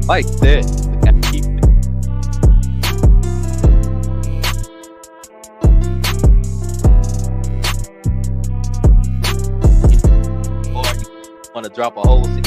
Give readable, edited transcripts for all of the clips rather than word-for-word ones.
like that. To kind of keep it, or you want to drop a whole season.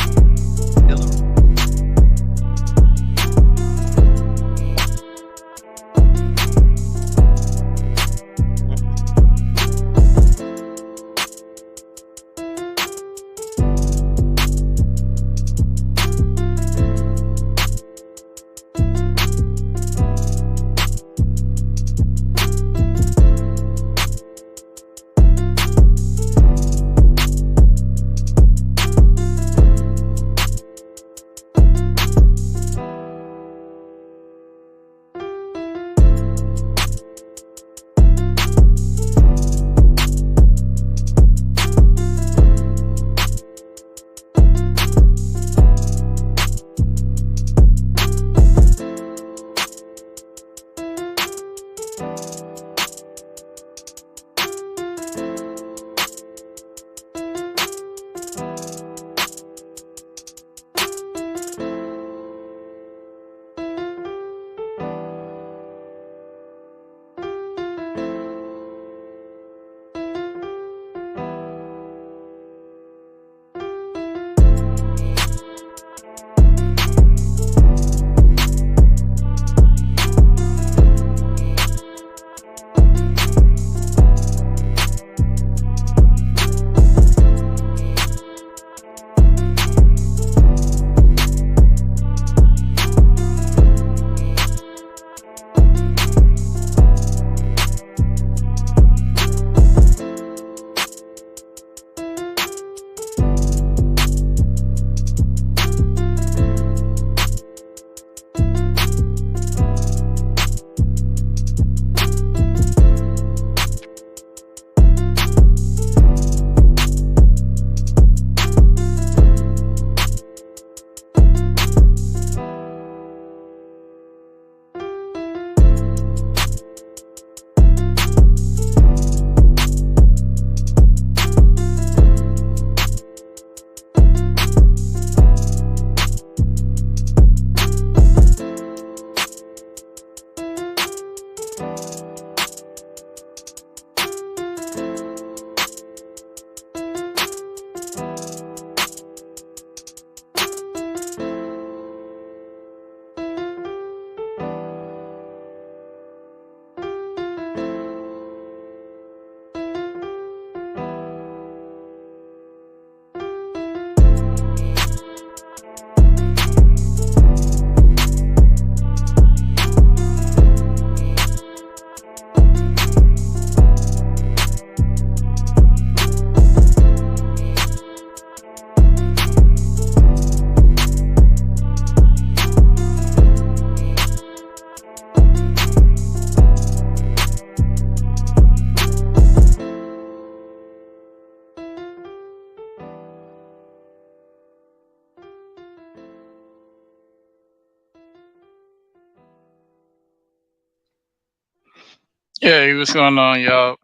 Hey, what's going on, y'all?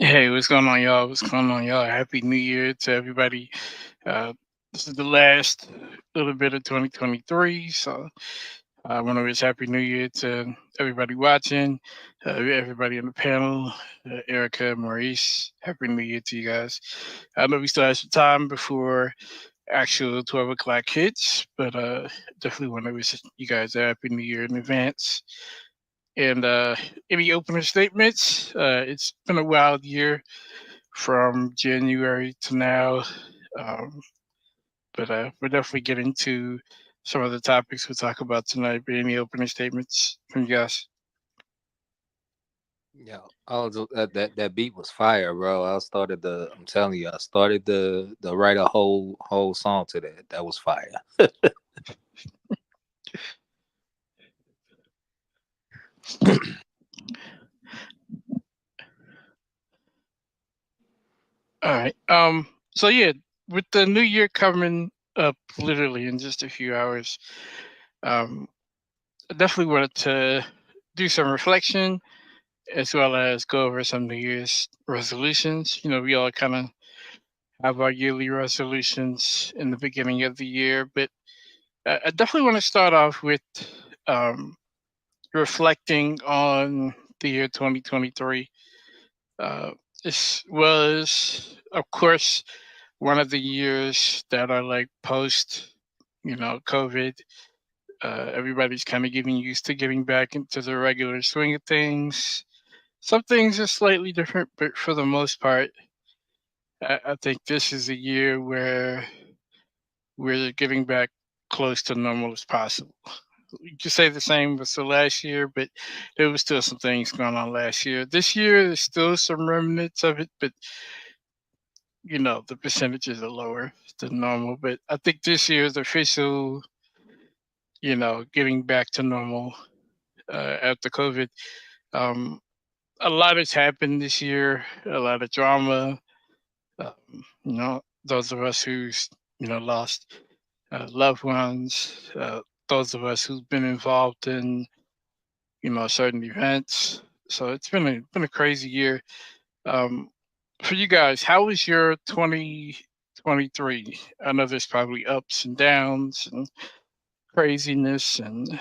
Hey, what's going on, y'all? What's going on, y'all? Happy New Year to everybody. Uh, this is the last little bit of 2023, so I want to wish Happy New Year to everybody watching, everybody on the panel, Erica, Maurice. Happy New Year to you guys. I know we still have some time before actual 12 o'clock hits, but definitely want to wish you guys a Happy New Year in advance. And any opening statements? It's been a wild year from January to now, um, but we'll definitely get into some of the topics we'll talk about tonight. But any opening statements from you guys? Yeah, that beat was fire, bro. I'm telling you, I started the write a whole song to that. That was fire. All right. So yeah, with the new year coming up literally in just a few hours, um, I definitely wanted to do some reflection as well as go over some New Year's resolutions. You know, we all kind of have our yearly resolutions in the beginning of the year, but I definitely want to start off with um, reflecting on the year 2023. Uh, this was, of course, one of the years that are like post, COVID. Everybody's kind of getting used to getting back into the regular swing of things. Some things are slightly different, but for the most part, I think this is a year where we're getting back close to normal as possible. You could say the same with the last year, but there was still some things going on last year. This year, there's still some remnants of it, but the percentages are lower than normal. But I think this year is official, getting back to normal after COVID. Um, a lot has happened this year, a lot of drama. Those of us who's lost loved ones, those of us who've been involved in certain events. So it's been a crazy year. Um, for you guys, how was your 2023? I know there's probably ups and downs and craziness and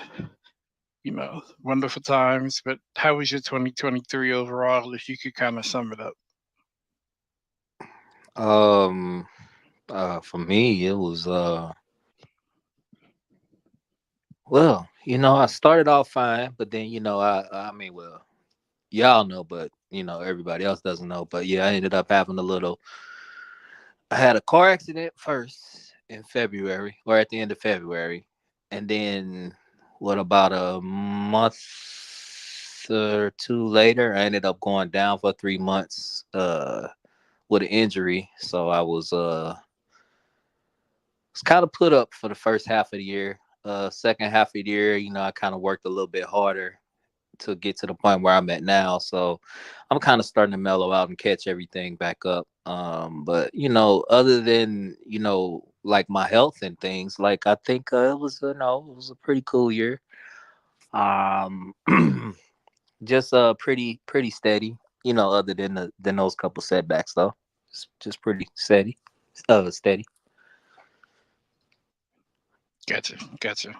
wonderful times, but how was your 2023 overall? If you could kind of sum it up. Um, for me, it was well, I started off fine, but then I mean, well, y'all know, but everybody else doesn't know. But yeah, I ended up having a little. I had a car accident first in February, or at the end of February, and then what about a month or two later, I ended up going down for 3 months with an injury. So I was kind of put up for the first half of the year. Second half of the year, I kind of worked a little bit harder to get to the point where I'm at now. So I'm kind of starting to mellow out and catch everything back up. But other than like my health and things, like I think it was it was a pretty cool year. Um, just pretty steady. Other than those couple setbacks though, just pretty steady. Steady. Gotcha.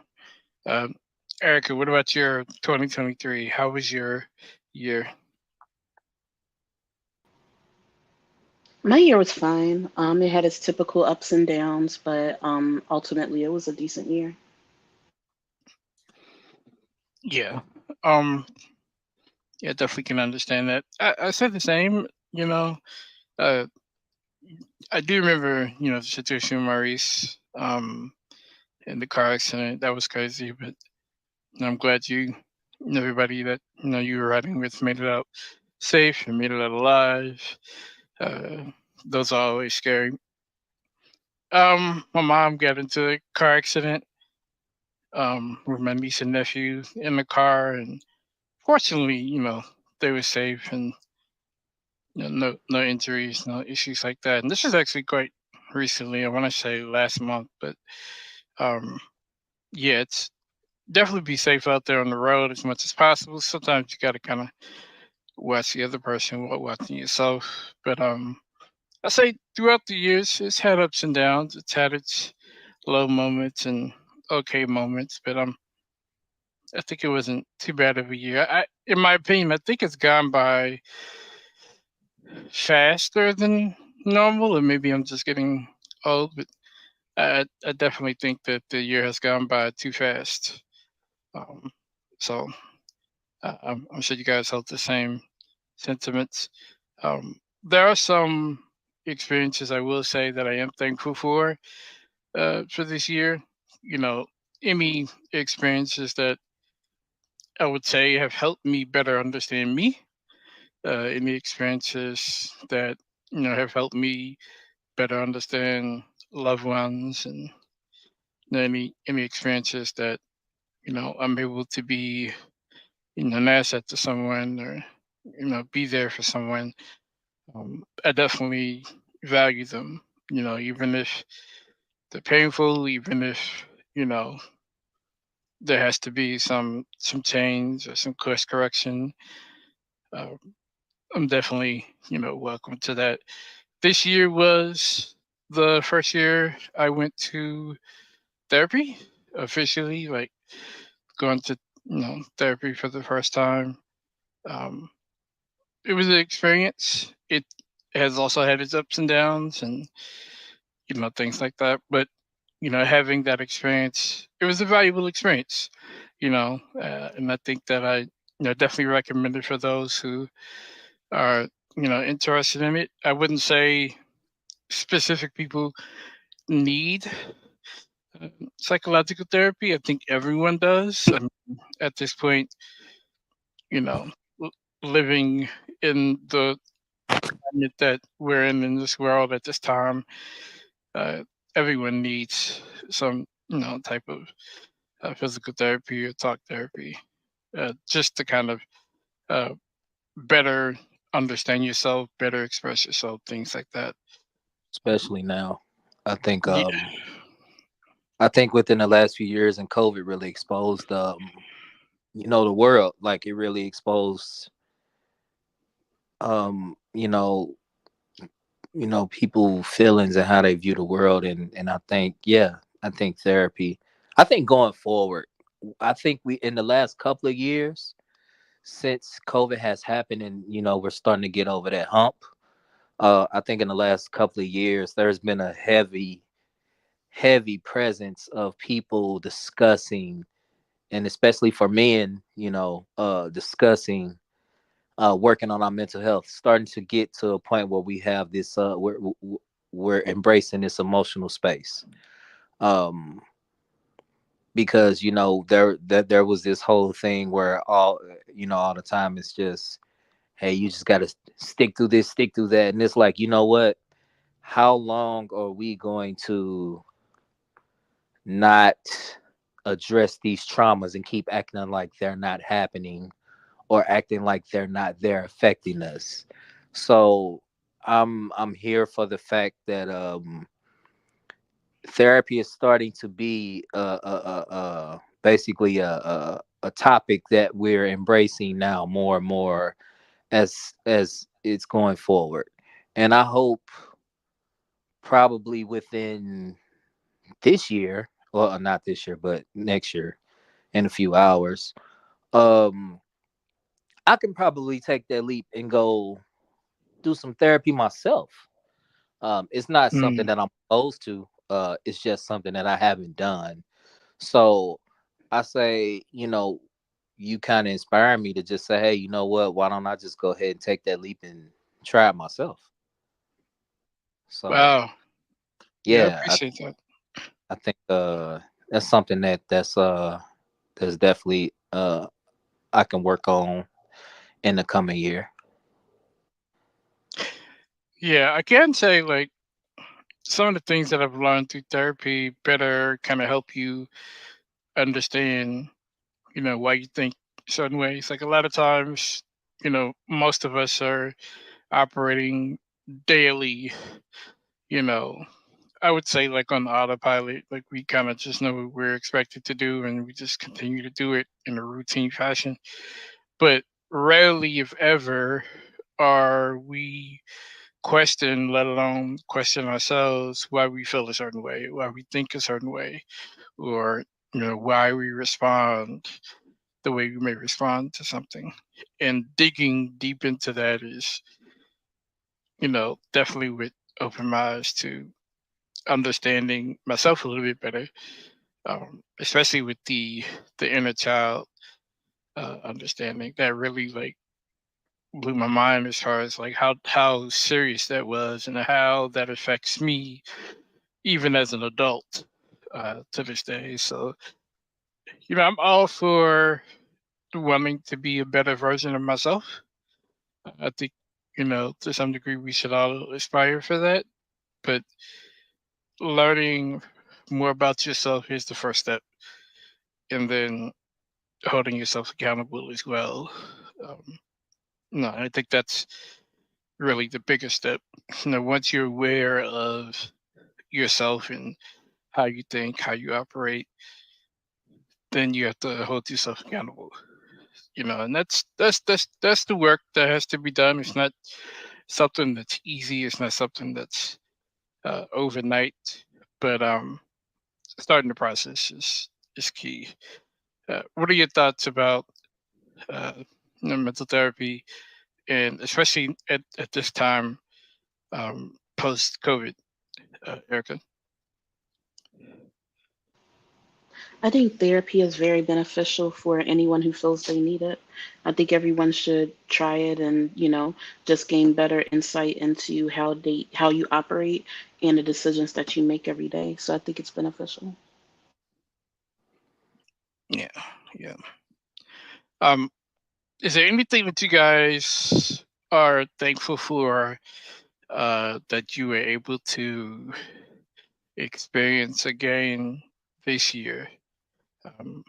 Um, Erica, what about your 2023? How was your year? My year was fine. It had its typical ups and downs, but ultimately it was a decent year. Yeah. Um, yeah, definitely can understand that. I said the same, uh, I do remember, the situation with Maurice, in the car accident. That was crazy, but I'm glad everybody that, you were riding with made it out safe and made it out alive. Uh, those are always scary. My mom got into a car accident, with my niece and nephew in the car, and fortunately, they were safe and no injuries, no issues like that. And this is actually quite recently. I want to say last month, but um, yeah, it's definitely be safe out there on the road as much as possible. Sometimes you got to kind of watch the other person while watching yourself. But I say throughout the years, it's had ups and downs. It's had its low moments and okay moments, but I think it wasn't too bad of a year. In my opinion, I think it's gone by faster than normal, or maybe I'm just getting old. But I definitely think that the year has gone by too fast. Um, so I'm sure you guys hold the same sentiments. There are some experiences I will say that I am thankful for this year. You know, any experiences that I would say have helped me better understand me. Any experiences that have helped me better understand loved ones, and any experiences that I'm able to be an asset to someone, or be there for someone. I definitely value them. Even if they're painful, even if you know there has to be some change or some course correction. Uh, I'm definitely welcome to that. this year was the first year I went to therapy officially, like going to therapy for the first time. Um, it was an experience. It has also had its ups and downs, and things like that. But having that experience, it was a valuable experience. And I think that I definitely recommend it for those who are interested in it. I wouldn't say specific people need psychological therapy. I think everyone does. I mean, at this point, you know, l- living in the climate that we're in this world at this time, uh, everyone needs some, type of physical therapy or talk therapy, just to kind of uh, better understand yourself, better express yourself, things like that. especially now. I think Yeah. I think within the last few years and COVID really exposed the world. Like it really exposed um, you know, people feelings and how they view the world, and I think, yeah, I think therapy. I think going forward, I think we in the last couple of years since COVID has happened and we're starting to get over that hump. I think in the last couple of years there's been a heavy presence of people discussing, and especially for men, discussing working on our mental health, starting to get to a point where we have this we're embracing this emotional space. um because there was this whole thing where all the time it's just, hey, you just got to stick through this, stick through that, and it's like, you know what, how long are we going to not address these traumas and keep acting like they're not happening, or acting like they're not there affecting us? So I'm here for the fact that therapy is starting to be basically a topic that we're embracing now more and more as it's going forward. And I hope probably within this year, well, not this year, but next year, in a few hours, um I can probably take that leap and go do some therapy myself. It's not something Mm. that I'm opposed to. It's just something that I haven't done. So I say, you kind of inspire me to just say, hey, you know what? Why don't I just go ahead and take that leap and try it myself? So Wow. Yeah, I yeah, appreciate that. I think that's something that's definitely I can work on in the coming year. Yeah, I can say like some of the things that I've learned through therapy better kind of help you understand, why you think certain ways. Like a lot of times, most of us are operating daily, you know, I would say like on autopilot, like we kind of just know what we're expected to do and we just continue to do it in a routine fashion. But rarely, if ever, are we question, let alone question ourselves why we feel a certain way, why we think a certain way, or why we respond the way we may respond to something. And digging deep into that is, definitely with open my eyes to understanding myself a little bit better, especially with the inner child understanding that really like blew my mind as far as like how serious that was and how that affects me even as an adult to this day. So I'm all for wanting to be a better version of myself. I think to some degree we should all aspire for that, but learning more about yourself is the first step, and then holding yourself accountable as well. Um, no, I think that's really the biggest step. Once you're aware of yourself and how you think, how you operate, then you have to hold yourself accountable. And that's the work that has to be done. It's not something that's easy. It's not something that's overnight, but starting the process is key. What are your thoughts about uh, mental therapy, and especially at this time, post COVID, Erica? I think therapy is very beneficial for anyone who feels they need it. I think everyone should try it and, just gain better insight into how you operate and the decisions that you make every day. So I think it's beneficial. Yeah, yeah. Um, is there anything that you guys are thankful for that you were able to experience again this year? Um,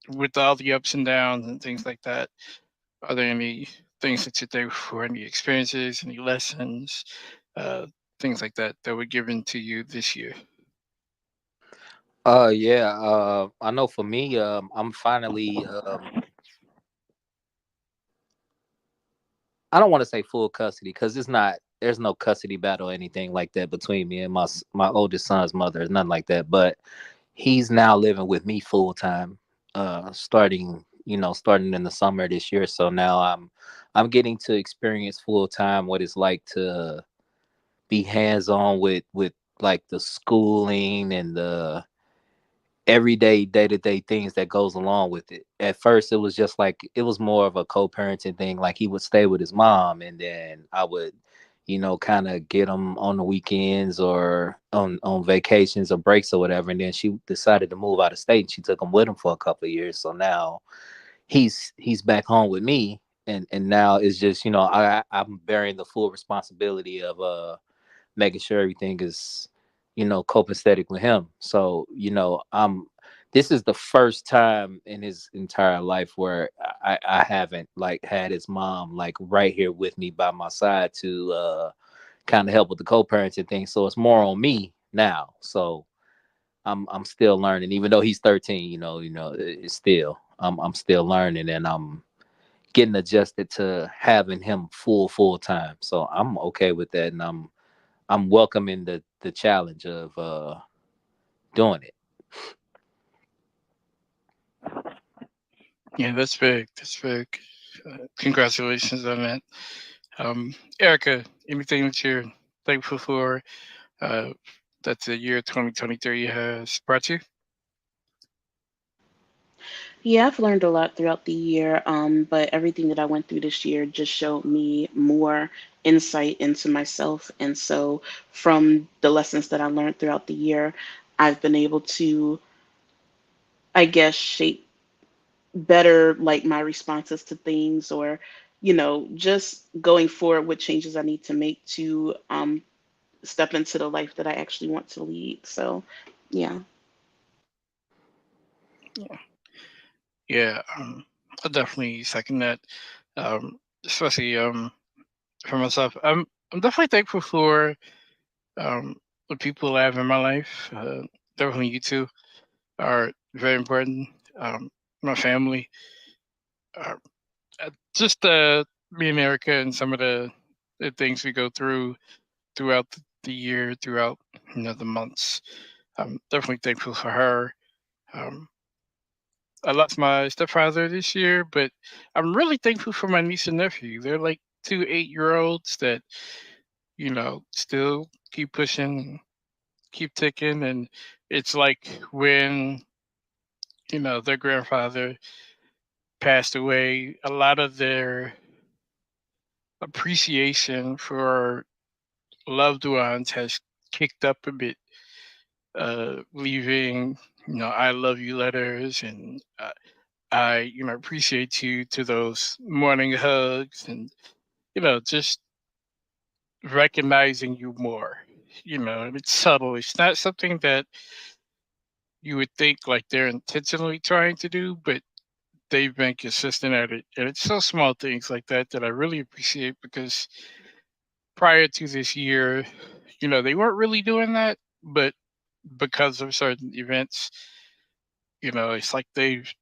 with all the ups and downs and things like that, are there any things that you're thankful for, any experiences, any lessons, uh, things like that that were given to you this year? Yeah. I know for me, I'm finally I don't want to say full custody because it's not. There's no custody battle or anything like that between me and my oldest son's mother. It's nothing like that. But he's now living with me full time. Starting in the summer this year. So now I'm getting to experience full time what it's like to be hands on with like the schooling and the everyday day-to-day things that goes along with it. At first it was just like it was more of a co-parenting thing, like he would stay with his mom and then I would kind of get him on the weekends or on vacations or breaks or whatever, and then she decided to move out of state and she took him with him for a couple of years. So now he's back home with me, and now it's just I'm bearing the full responsibility of making sure everything is, copacetic with him. So, this is the first time in his entire life where I haven't like had his mom like right here with me by my side to kind of help with the co-parenting thing. So it's more on me now. So I'm still learning, even though he's 13, it's still I'm still learning and I'm getting adjusted to having him full time. So I'm okay with that, and I'm welcoming the challenge of doing it. Yeah, that's big. That's big. Congratulations on that. Erica, anything that you're thankful for uh, that the year 2023 has brought you? Yeah, I've learned a lot throughout the year, but everything that I went through this year just showed me more insight into myself. And so, from the lessons that I learned throughout the year, I've been able to, I guess, shape better like my responses to things, or just going forward what changes I need to make to step into the life that I actually want to lead. So yeah. Yeah, yeah. I definitely second that. Especially for myself, I'm definitely thankful for the people I have in my life. Definitely you two are very important. My family, uh, just me and Erica, and some of the things we go throughout the year, throughout the months. I'm definitely thankful for her. Um, I lost my stepfather this year, but I'm really thankful for my niece and nephew. They're like 2 8-year-olds that still keep pushing, keep ticking, and it's like when their grandfather passed away, a lot of their appreciation for loved ones has kicked up a bit, leaving I love you letters, and I appreciate you to those morning hugs, and just recognizing you more. And it's subtle. It's not something that you would think like they're intentionally trying to do, but they've been consistent at it. And it's so small things like that that I really appreciate, because prior to this year, they weren't really doing that, but because of certain events, it's like they've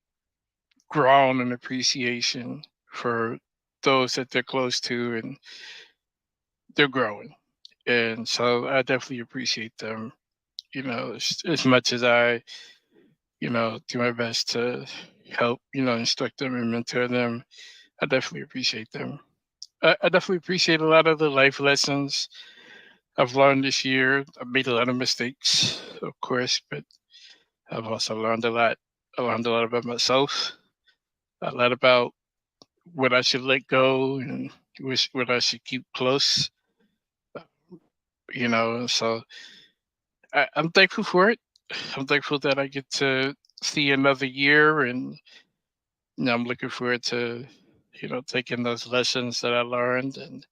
grown an appreciation for those that they're close to, and they're growing, and so I definitely appreciate them. As much as I, do my best to help, instruct them and mentor them, I definitely appreciate them. I definitely appreciate a lot of the life lessons I've learned this year. I've made a lot of mistakes, of course, but I've also learned a lot. I learned a lot about myself, a lot about what I should let go and what I should keep close. So I'm thankful for it. I'm thankful that I get to see another year, and I'm looking forward to, taking those lessons that I learned and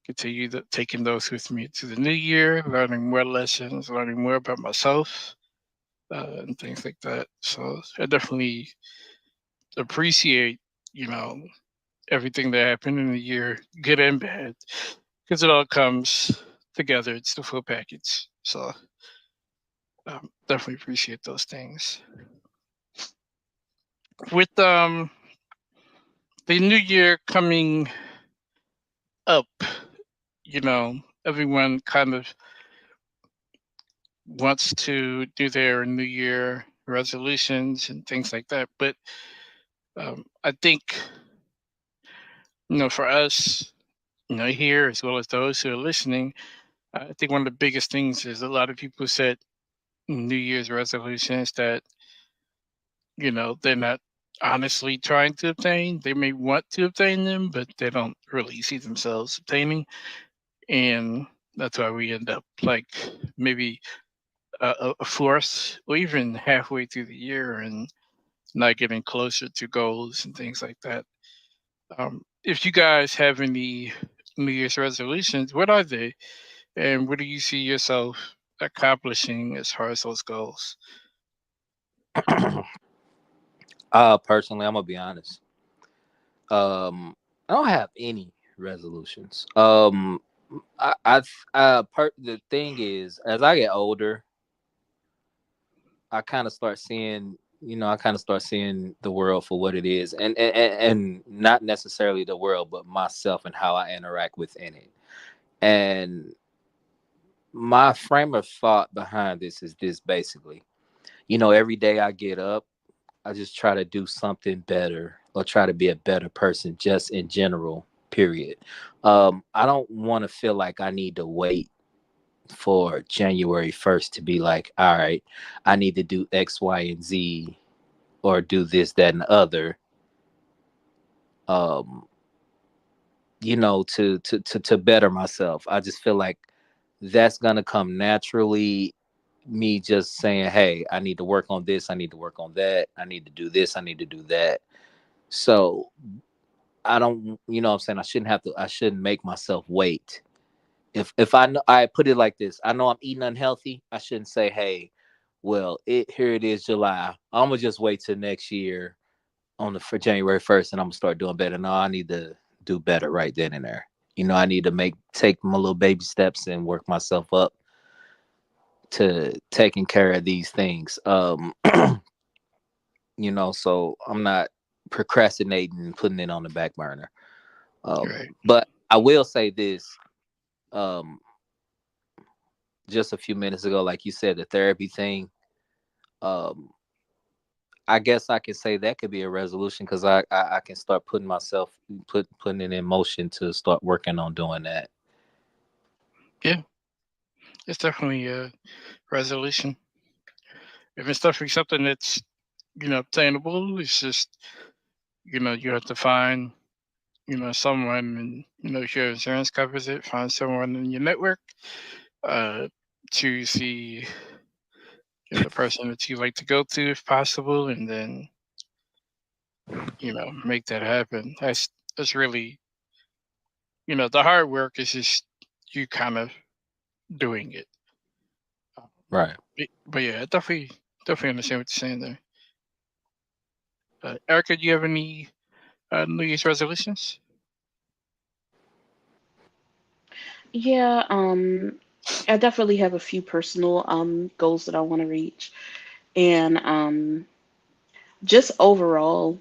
continue taking those with me to the new year, learning more lessons, learning more about myself, and things like that. So I definitely appreciate, you know, everything that happened in the year, good and bad, because it all comes together. It's the full package. So definitely appreciate those things. With the new year coming up, everyone kind of wants to do their new year resolutions and things like that. But I think, for us, here as well as those who are listening, I think one of the biggest things is a lot of people set New Year's resolutions that, they're not honestly trying to obtain. They may want to obtain them, but they don't really see themselves obtaining. And that's why we end up like maybe a fourth or even halfway through the year and not getting closer to goals and things like that. If you guys have any New Year's resolutions, what are they? And what do you see yourself accomplishing as far as those goals? Personally, I'm gonna be honest. I don't have any resolutions. The thing is, as I get older, I kind of start seeing, the world for what it is, and not necessarily the world, but myself and how I interact within it. And my frame of thought behind this is this: basically, every day I get up, I just try to do something better or try to be a better person, just in general. Period. I don't want to feel like I need to wait for January 1st to be like, all right, I need to do X, Y, and Z, or do this, that, and the other. Um, to better myself. I just feel like that's gonna come naturally. Me just saying, hey, I need to work on this, I need to work on that, I need to do this, I need to do that. So I don't, what I'm saying, I shouldn't make myself wait. If I know, I put it like this, I know I'm eating unhealthy, I shouldn't say, hey, well, here it is, July, I'm gonna just wait till next year for January 1st and I'm gonna start doing better. No, I need to do better right then and there. I need to take my little baby steps and work myself up to taking care of these things. So I'm not procrastinating and putting it on the back burner. Right. But I will say this, just a few minutes ago, like you said, the therapy thing. I guess I can say that could be a resolution because I can start putting it in motion to start working on doing that. Yeah, it's definitely a resolution. If it's definitely something that's, obtainable, it's just, you have to find, someone, and, if your insurance covers it, find someone in your network, choose the person that you like to go to if possible, and then, make that happen. That's really, the hard work is just you kind of doing it. Right. But yeah, I definitely understand what you're saying there. Erica, do you have any New Year's resolutions? Yeah, I definitely have a few personal goals that I want to reach. And just overall,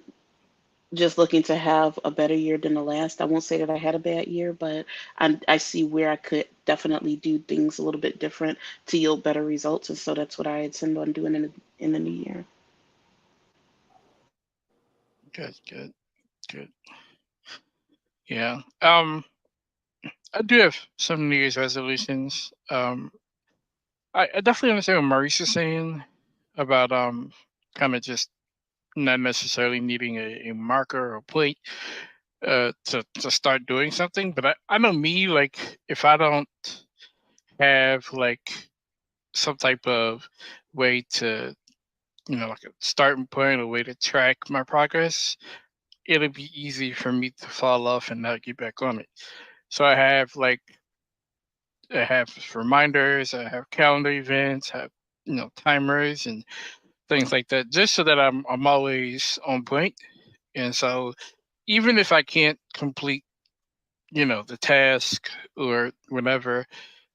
just looking to have a better year than the last. I won't say that I had a bad year, but I see where I could definitely do things a little bit different to yield better results, and so that's what I intend on doing in the new year. Good, good, good. Yeah. I do have some New Year's resolutions. I definitely understand what Maurice is saying about kind of just not necessarily needing a marker or plate to start doing something. But I know me, like if I don't have like some type of way to, like a starting point, a way to track my progress, it'll be easy for me to fall off and not get back on it. So I have reminders, I have calendar events, I have timers and things like that, just so that I'm always on point. And so even if I can't complete, the task or whatever,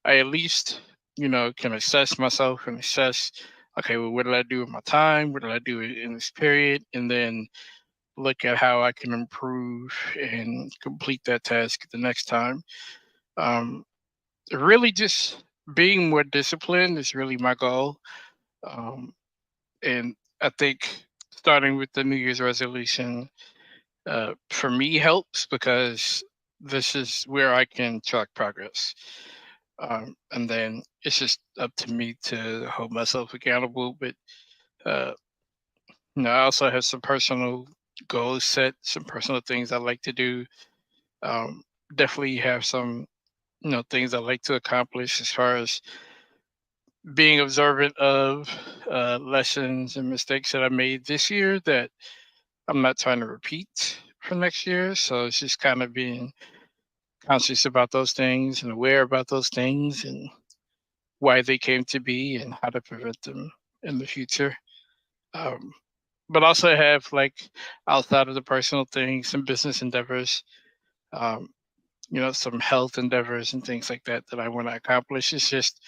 I at least, can assess myself and assess, okay, well, what did I do with my time? What did I do in this period? And then look at how I can improve and complete that task the next time. Um, Really, just being more disciplined is really my goal. Um, and I think starting with the New Year's resolution for me helps because this is where I can track progress. And then it's just up to me to hold myself accountable. But uh, I also have some personal goals set, some personal things I like to do. Um, Definitely have some things I like to accomplish as far as being observant of lessons and mistakes that I made this year that I'm not trying to repeat for next year. So it's just kind of being conscious about those things and aware about those things and why they came to be and how to prevent them in the future. Um, but also have like outside of the personal things, some business endeavors, um, some health endeavors and things like that that I want to accomplish. It's just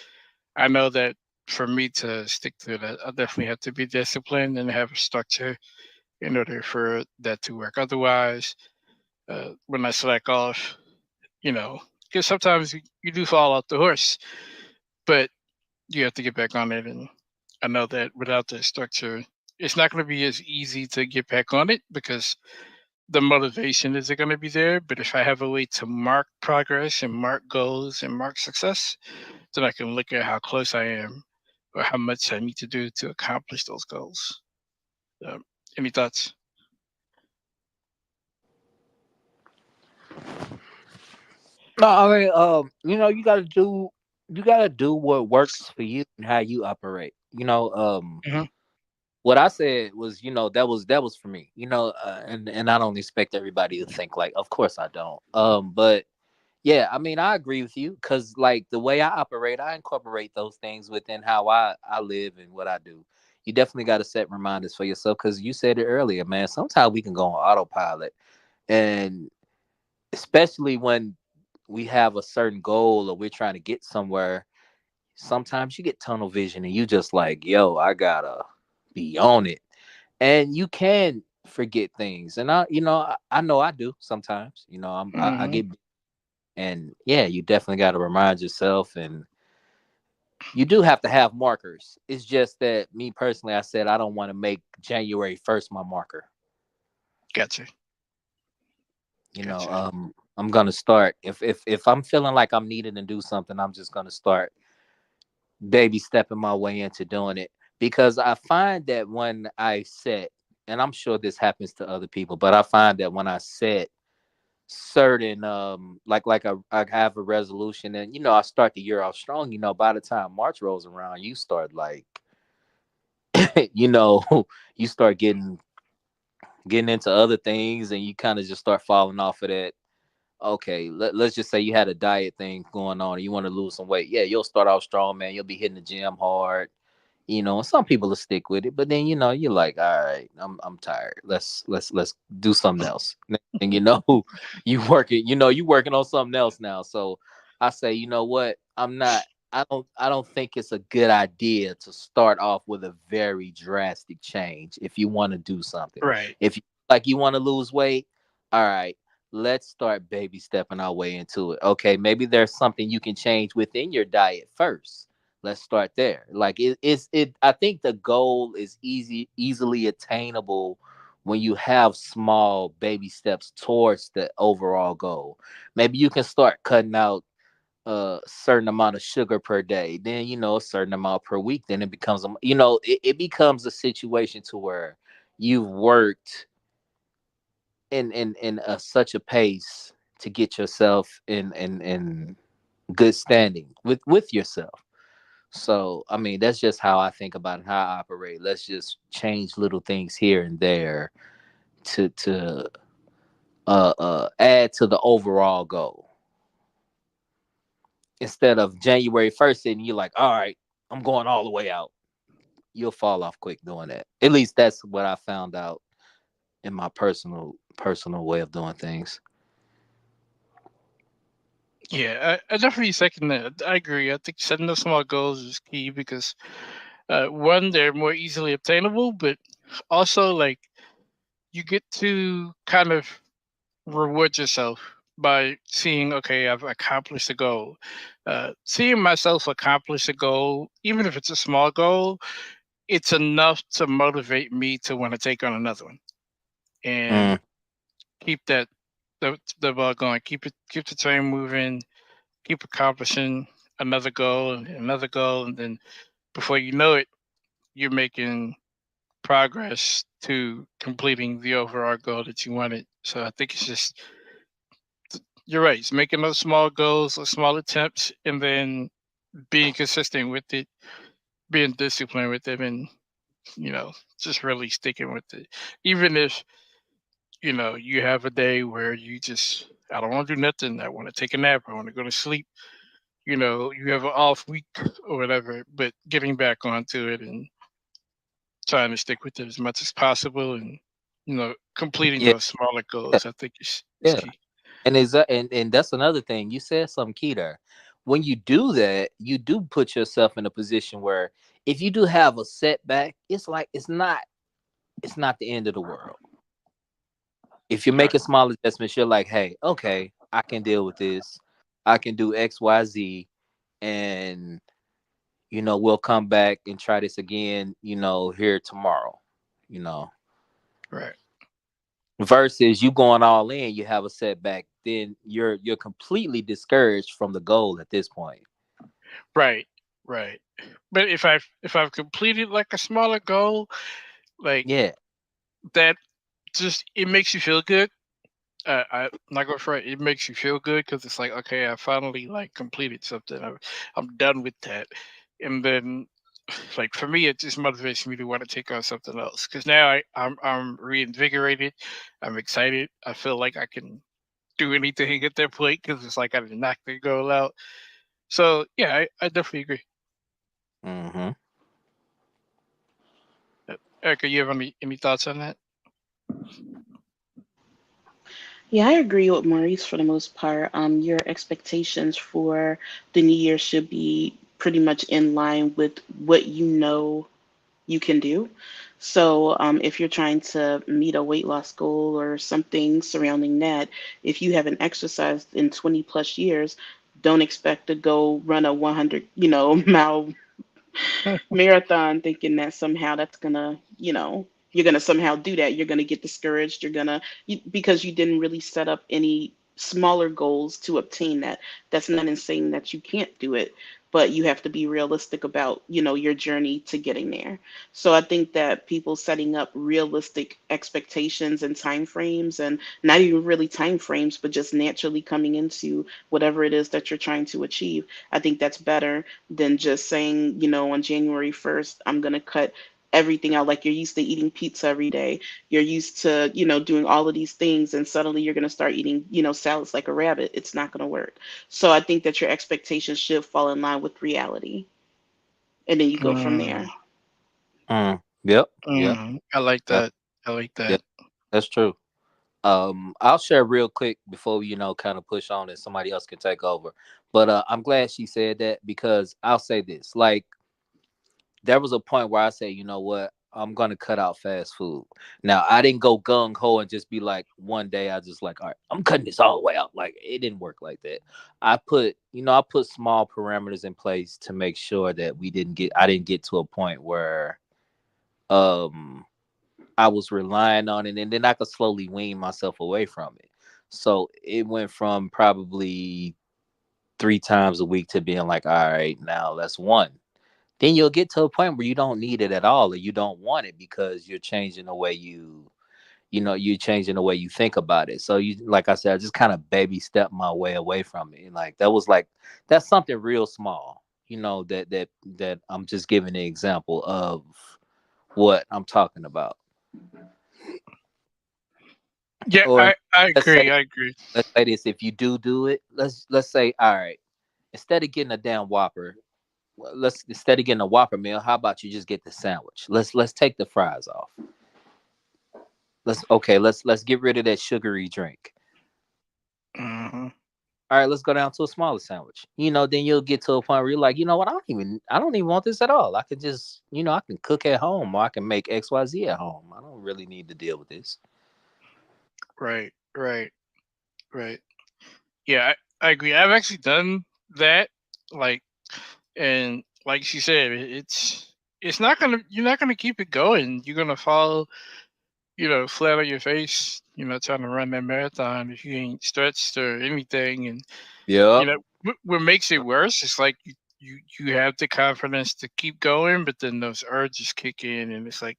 I know that for me to stick to that, I definitely have to be disciplined and have a structure in order for that to work. Otherwise, when I slack off, because sometimes you do fall off the horse, but you have to get back on it. And I know that without that structure, it's not going to be as easy to get back on it because the motivation isn't going to be there. But if I have a way to mark progress and mark goals and mark success, then I can look at how close I am or how much I need to do to accomplish those goals. Um, any thoughts? No, I mean, you gotta do what works for you and how you operate. Hmm. What I said was, that was for me. And I don't expect everybody to think like, of course I don't. But yeah, I mean, I agree with you because like the way I operate, I incorporate those things within how I live and what I do. You definitely got to set reminders for yourself because you said it earlier, man. Sometimes we can go on autopilot, and especially when we have a certain goal or we're trying to get somewhere, sometimes you get tunnel vision and you just like, yo, I gotta be on it. And you can forget things. And I know I do sometimes. I Hmm. get, and yeah, you definitely got to remind yourself, and you do have to have markers. It's just that me personally, I said I don't want to make January 1st my marker. Gotcha. You know, Gotcha. I'm gonna start if I'm feeling like I'm needing to do something, I'm just gonna start baby stepping my way into doing it because I find that when I set, and I'm sure this happens to other people, but I find that when I set certain I have a resolution and I start the year off strong, by the time March rolls around, you start like you know, you start getting into other things and you kind of just start falling off of that. Okay, let's just say you had a diet thing going on and you want to lose some weight. Yeah, you'll start off strong, man. You'll be hitting the gym hard, and some people will stick with it, but then you're like, all right, I'm tired. Let's do something else. And you working on something else now. So I say, you know what? I don't think it's a good idea to start off with a very drastic change if you want to do something. Right. If you Like you want to lose weight. All right, let's start baby stepping our way into it. Okay, maybe there's something you can change within your diet first. Let's start there. Like it. I think the goal is easily attainable when you have small baby steps towards the overall goal. Maybe you can start cutting out a certain amount of sugar per day, then a certain amount per week. Then it becomes it becomes a situation to where you've worked in such a pace to get yourself in good standing with yourself. So I mean, that's just how I think about it, how I operate. Let's just change little things here and there to add to the overall goal, instead of January 1st and you're like, all right, I'm going all the way out. You'll fall off quick doing that. At least that's what I found out in my personal way of doing things. Yeah, I definitely second that. I agree. I think setting those small goals is key because one, they're more easily obtainable, but also like you get to kind of reward yourself by seeing, okay, I've accomplished a goal. Seeing myself accomplish a goal, even if it's a small goal, it's enough to motivate me to want to take on another one Mm, and keep the ball going. Keep the train moving. Keep accomplishing another goal, and then before you know it, you're making progress to completing the overall goal that you wanted. So I think it's just you're right. It's making those small goals, those small attempts, and then being consistent with it, being disciplined with it, and just really sticking with it. Even if you have a day where you just I don't want to do nothing. I want to take a nap. I want to go to sleep. You have an off week or whatever, but getting back onto it and trying to stick with it as much as possible, and completing yeah, those smaller goals, I think is yeah. key. And that's another thing. You said something key there. When you do that, you do put yourself in a position where if you do have a setback, it's like it's not the end of the world. If you're Right. making small adjustments, you're like, hey, okay, I can deal with this. I can do XYZ, and we'll come back and try this again, here tomorrow, you know. Right. Versus you going all in, you have a setback, then you're completely discouraged from the goal at this point. Right. Right. But if I've completed like a smaller goal, like Yeah. that, just it makes you feel good. I'm not going for it. It makes you feel good because it's like, okay, I finally like completed something. I'm done with that, and then like for me, it just motivates me to want to take on something else because now I'm reinvigorated. I'm excited. I feel like I can do anything at that point because it's like I did knock the goal out. So yeah, I definitely agree. Mm-hmm. Erica, you have any thoughts on that? Yeah, I agree with Maurice for the most part. Your expectations for the new year should be pretty much in line with what you know you can do. So, if you're trying to meet a weight loss goal or something surrounding that, if you haven't exercised in 20 plus years, don't expect to go run a 100, mile marathon thinking that somehow that's gonna, you're gonna somehow do that. You're gonna get discouraged. Because you didn't really set up any smaller goals to obtain that. That's not in saying that you can't do it, but you have to be realistic about, your journey to getting there. So I think that people setting up realistic expectations and time frames, and not even really time frames, but just naturally coming into whatever it is that you're trying to achieve, I think that's better than just saying, on January 1st, I'm going to cut everything out. Like you're used to eating pizza every day. You're used to, doing all of these things. And suddenly you're going to start eating, salads like a rabbit. It's not going to work. So I think that your expectations should fall in line with reality. And then you go from Mm, there. Yep. Yep. I like That, that. I like yep. that. That's true. I'll share real quick before kind of push on and somebody else can take over. But I'm glad she said that, because I'll say this: like, there was a point where I said, you know what? I'm gonna cut out fast food. Now I didn't go gung ho and just be like one day I just like, all right, I'm cutting this all the way out. Like it didn't work like that. I put small parameters in place to make sure that I didn't get to a point where um I was relying on it, and then I could slowly wean myself away from it. So it went from probably 3 times a week to being like, all right, now that's one. Then you'll get to a point where you don't need it at all, or you don't want it because you're changing the way you're changing the way you think about it. So you, like I said, I just kind of baby step my way away from it. And that's something real small, that I'm just giving an example of what I'm talking about. Yeah, Or I let's agree. say I agree. let's say this: if you do it, let's say, all right, instead of getting a damn Whopper, let's instead of getting a Whopper meal, how about you just get the sandwich? Let's take the fries off. Let's get rid of that sugary drink. Hmm. All right, let's go down to a smaller sandwich. Then you'll get to a point where you're like, you know what? I don't even want this at all. I can just, I can cook at home, or I can make XYZ at home. I don't really need to deal with this. Right, right, right. Yeah, I agree. I've actually done that. Like, and like she said, it's not gonna you're not gonna keep it going. You're gonna fall, flat on your face, trying to run that marathon if you ain't stretched or anything. And Yep. what makes it worse is like you have the confidence to keep going, but then those urges kick in, and it's like,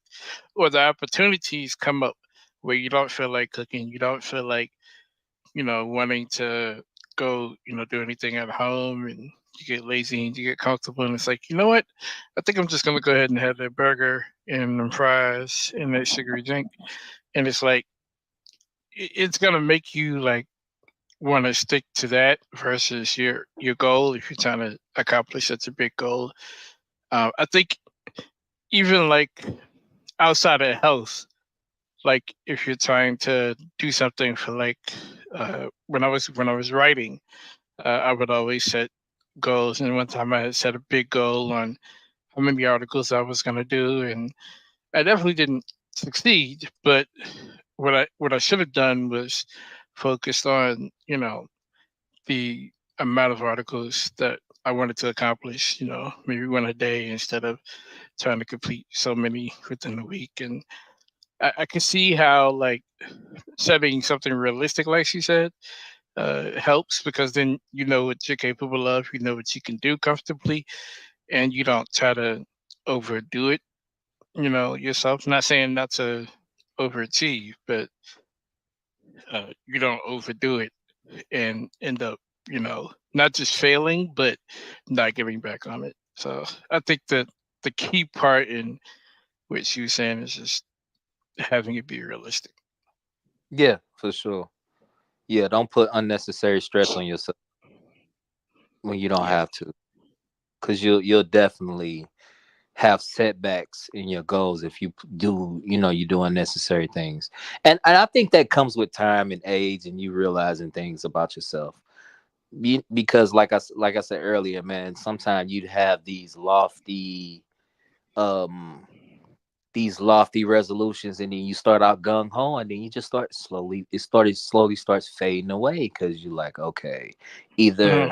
or the opportunities come up where you don't feel like cooking, you don't feel like wanting to go, do anything at home, and you get lazy and you get comfortable, and it's like, you know what? I think I'm just gonna go ahead and have that burger and them fries and that sugary drink, and it's like it's gonna make you like want to stick to that versus your goal if you're trying to accomplish such a big goal. I think even like outside of health, like if you're trying to do something for like when I was writing, I would always set goals. And one time I had set a big goal on how many articles I was going to do, and I definitely didn't succeed. But what I should have done was focused on the amount of articles that I wanted to accomplish. Maybe one a day instead of trying to complete so many within a week. And I can see how like setting something realistic, like she said, helps because then you know what you're capable of, you know what you can do comfortably, and you don't try to overdo it, yourself. Not saying not to overachieve, but you don't overdo it and end up, not just failing, but not getting back on it. So I think that the key part in what she was saying is just having it be realistic. Yeah, for sure. Yeah, don't put unnecessary stress on yourself when you don't Yeah. have to, because you'll definitely have setbacks in your goals if you do unnecessary things. And I think that comes with time and age and you realizing things about yourself. Because like I said earlier, man, sometimes you'd have um these lofty resolutions, and then you start out gung ho, and then you just slowly starts fading away because you're like, okay, Mhm. either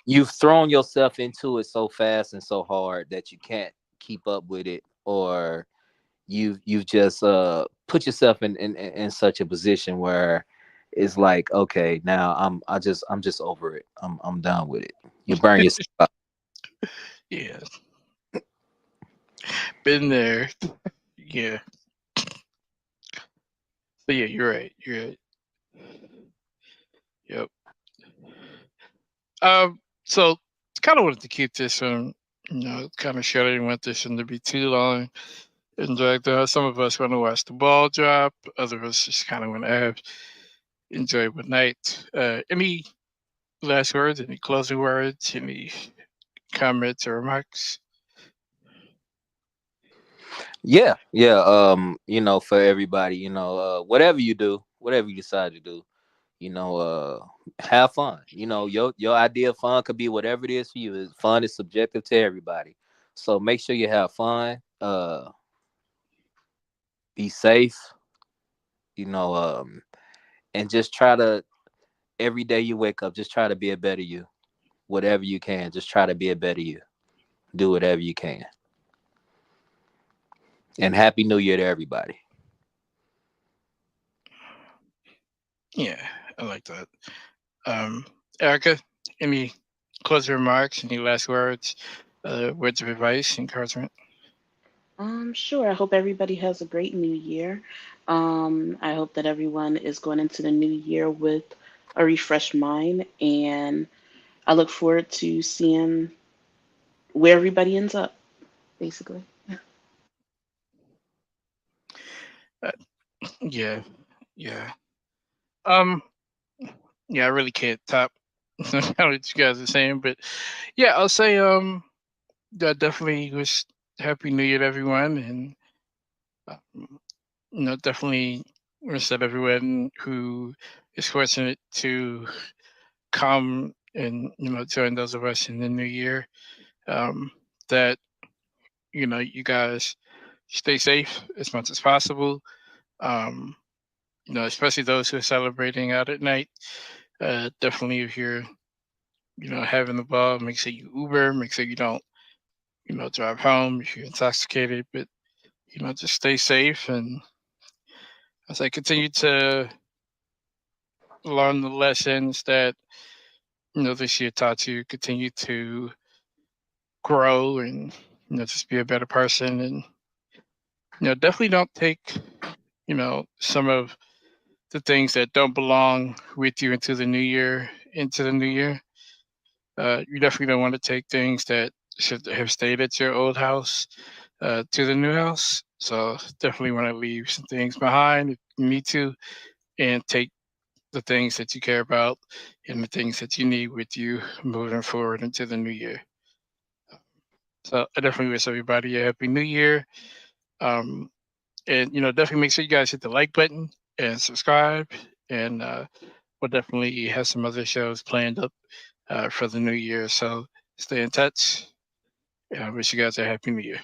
you've thrown yourself into it so fast and so hard that you can't keep up with it, or you've just put yourself in such a position where it's like, okay, now I'm just over it. I'm done with it. You burn yourself out. Yeah, been there. Yeah. So yeah, you're right. You're right. Yep. So kind of wanted to keep this kind of short. I didn't want this one to be too long and dragged out. Some of us want to watch the ball drop. Other of us just kind of want to have enjoyable night. Any last words? Any closing words? Any comments or remarks? Yeah. For everybody, whatever you do, whatever you decide to do, have fun. Your idea of fun could be whatever it is for you. Fun is subjective to everybody. So make sure you have fun. be safe, and just try to, every day you wake up, just try to be a better you. Whatever you can, just try to be a better you. Do whatever you can. And Happy New Year to everybody. Yeah, I like that. Erica, any closing remarks? Any last words? Words of advice, encouragement? Sure. I hope everybody has a great new year. I hope that everyone is going into the new year with a refreshed mind, and I look forward to seeing where everybody ends up, basically. Uh, yeah, yeah. Um, yeah, I really can't top what you guys are saying, but yeah, I'll say yeah, definitely wish Happy New Year to everyone, and definitely wish that everyone who is fortunate to come and join those of us in the new year, um, that you guys stay safe as much as possible. Um, especially those who are celebrating out at night. Definitely, if you're having the ball, make sure you Uber. Make sure you don't drive home if you're intoxicated. But just stay safe, and as I continue to learn the lessons that this year taught you, continue to grow and just be a better person, and definitely don't take some of the things that don't belong with you into the new year. You definitely don't want to take things that should have stayed at your old house to the new house. So definitely want to leave some things behind if you need to, and take the things that you care about and the things that you need with you moving forward into the new year. So I definitely wish everybody a happy new year. Um, and definitely make sure you guys hit the like button and subscribe. And we'll definitely have some other shows planned up for the new year. So stay in touch. And I wish you guys a happy new year.